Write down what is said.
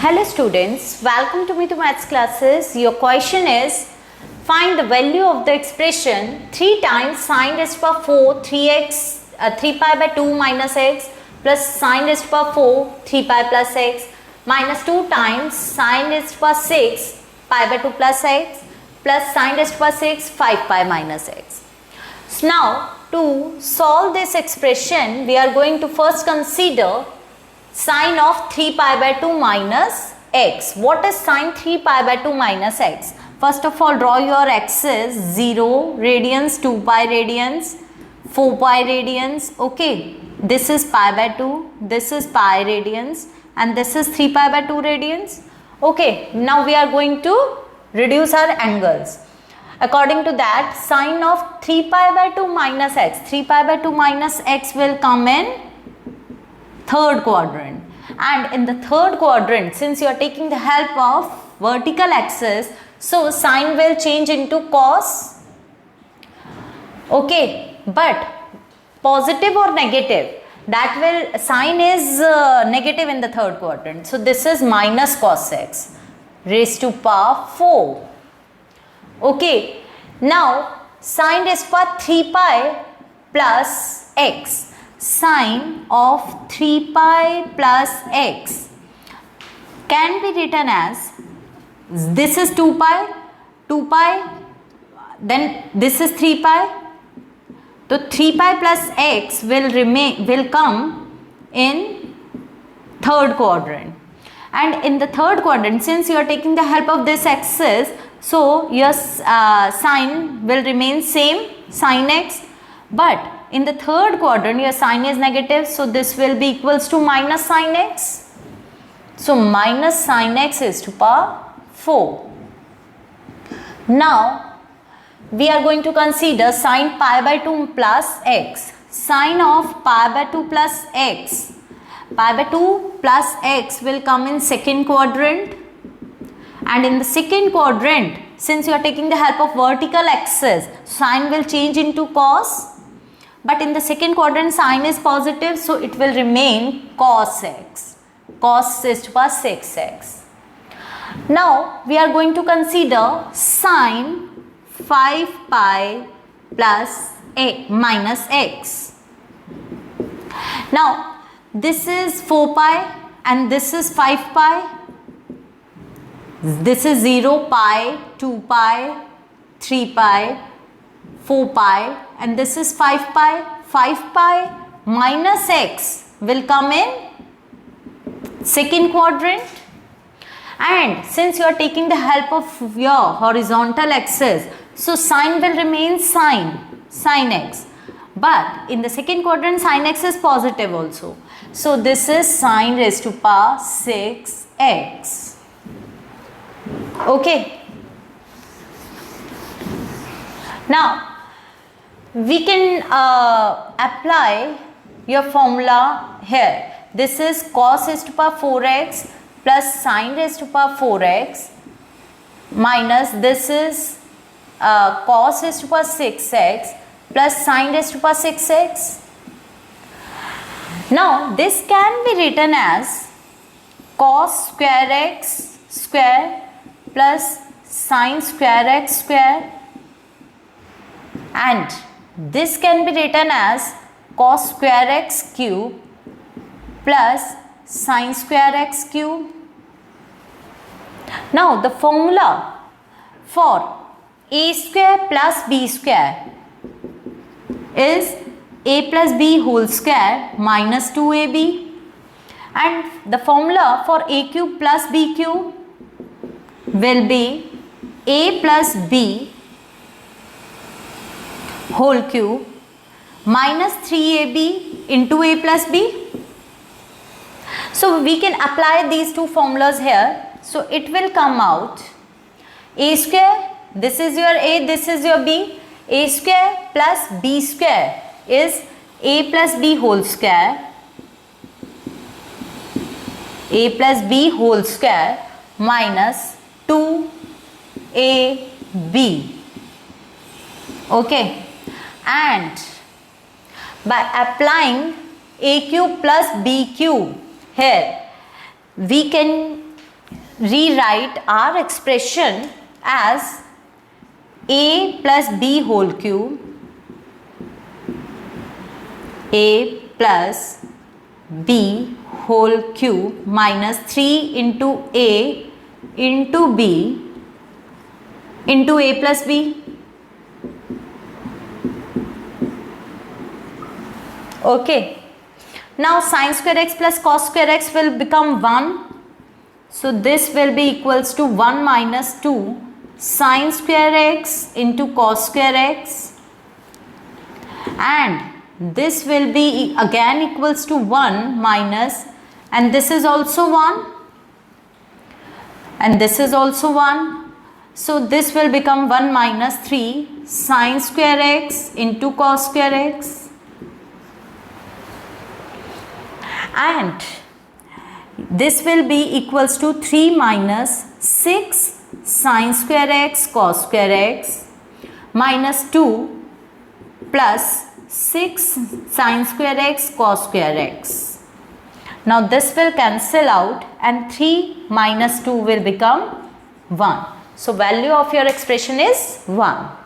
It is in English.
Hello students, welcome to Meetu Maths classes. Your question is, find the value of the expression 3 times sine raised to power 4 3 pi by 2 minus x plus sine raised to power 4 3 pi plus x minus 2 times sine raised to power 6 pi by 2 plus x plus sine raised to power 6 5 pi minus x. So now to solve this expression, we are going to first consider sine of 3 pi by 2 minus x. What is sine 3 pi by 2 minus x? First of all, draw your axis 0 radians, 2 pi radians, 4 pi radians. Okay, this is pi by 2, this is pi radians, and this is 3 pi by 2 radians. Okay, now we are going to reduce our angles. According to that, sine of 3 pi by 2 minus x, 3 pi by 2 minus x will come in third quadrant, and in the third quadrant, since you are taking the help of vertical axis, so sine will change into cos. Okay, but positive or negative, that will, sine is negative in the third quadrant, so this is minus cos x raised to power 4. Okay, now sine raised to power 3 pi plus x, sine of 3 pi plus x can be written as, this is 2 pi, then this is 3 pi. So 3 pi plus x will come in third quadrant, and in the third quadrant, since you are taking the help of this axis, so your sine will remain same, sin x, but in the third quadrant your sine is negative, so this will be equals to minus sin x. So minus sin x is to power 4. Now we are going to consider sine pi by 2 plus x. Sine of pi by 2 plus x, pi by 2 plus x will come in second quadrant, and in the second quadrant, since you are taking the help of vertical axis, sine will change into cos. But in the second quadrant, sine is positive, so it will remain cos x. Cos is to power 6x. Now we are going to consider sine 5 pi plus a minus x. Now this is 4 pi and this is 5 pi. This is 0 pi, 2 pi, 3 pi, 4 pi, and this is 5 pi. 5 pi minus x will come in second quadrant, and since you are taking the help of your horizontal axis, so sine will remain sin x, but in the second quadrant sin x is positive also, so this is sine raised to power 6x. Okay, now we can apply your formula here. This is cos raised to power 4x plus sine raised to power 4x minus this is cos raised to power 6x plus sine raised to power 6x. Now this can be written as cos square x square plus sine square x square, and this can be written as cos square x cube plus sine square x cube. Now the formula for a square plus b square is a plus b whole square minus 2ab, and the formula for a cube plus b cube will be a plus b whole cube minus 3ab into a plus b. So we can apply these two formulas here. So it will come out a square, this is your a, this is your b, a square plus b square is a plus b whole square, a plus b whole square minus 2ab. Okay, and by applying a cube plus b cube here, we can rewrite our expression as a plus b whole cube, a plus b whole cube minus 3 into a into b into a plus b. Okay. Now sin square x plus cos square x will become 1. So this will be equals to 1 minus 2 sin square x into cos square x, and this will be again equals to 1 minus, and this is also 1 and this is also 1. So this will become 1 minus 3 sin square x into cos square x, and this will be equals to 3 minus 6 sin square x cos square x minus 2 plus 6 sin square x cos square x. Now this will cancel out and 3 minus 2 will become 1. So value of your expression is 1.